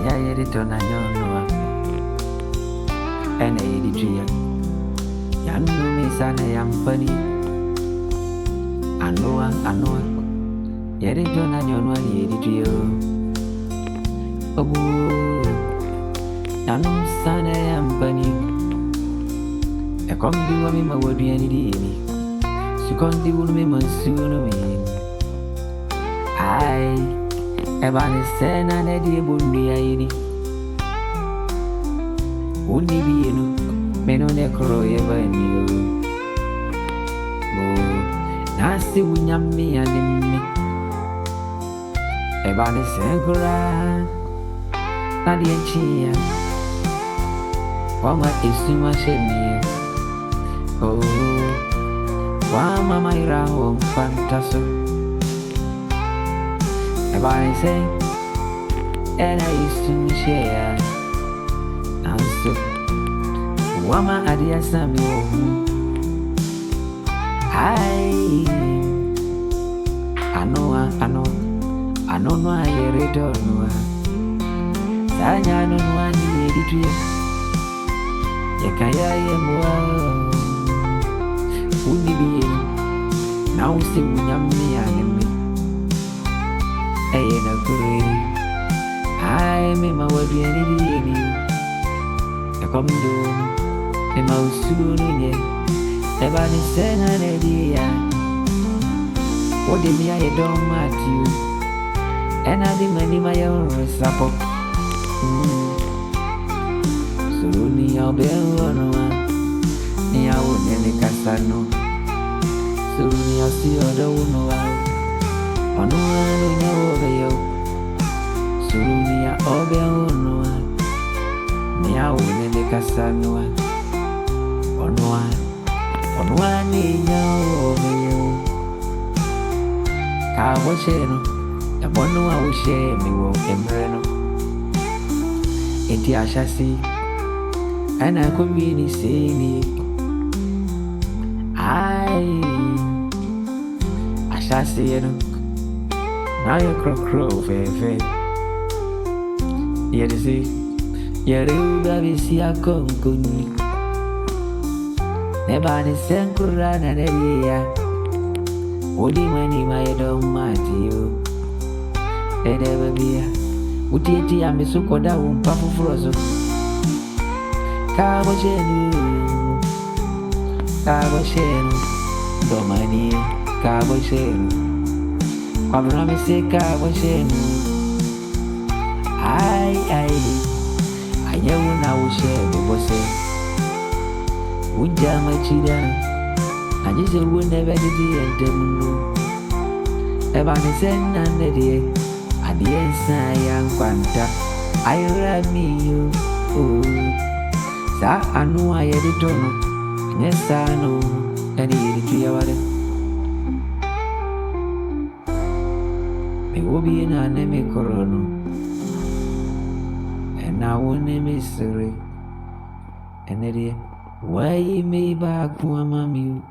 ya yedito na nyono ene yeditria yanu misana yampani anoa yedito na nyono yeditrio obu yanu misana yampani ekomdi wa mima wadu yani dini sukondi wunu mima sunu mi ai ebani sena ne di bundu ya yini uni bienu meno ne kro yebani yo mo nasi unyami animi ebani senkura nadi enchia wama isuma shemi oh wama maira home fantaso everybody say and I used to share and so wama adia sami hi I know no I return no sanya no wani editri yakaya yemwa unibi now see unyami anemi eye na kure ai me ma wadu yani yakomdo me ma usuru nye ebani sena ne dia wodi mi aye don matiu ena di mani ma yo resapo suruni obeono ni awo nene kasano suruni asi odo uno wa ono alo nyawo beyo suruni ya obeono ni awo nene kasano ono ni nyawo beyo kawo cheno ya bono wa ushe mi wo emreno enti ashasi ana kumini sini ai ashasi yenu na yo krokro fefe yedisi yeruga bisi akonkuni nebani senkura na neya odi mani mayedo matio edebabia utieti amisuko da umpafu frozo Cabo cheno, domani, cabo cheno. Quando não me sei cabo cheno, ai, eu não chego você. O jama tira, a gente não deve dizer entendo. É bagunçando na dia, a dia sai quanta, ai ramio, sa anu aye di tono nyesa no eni di yawale me wobi na ne me korono ena woni me sire enedi why me ba ku amami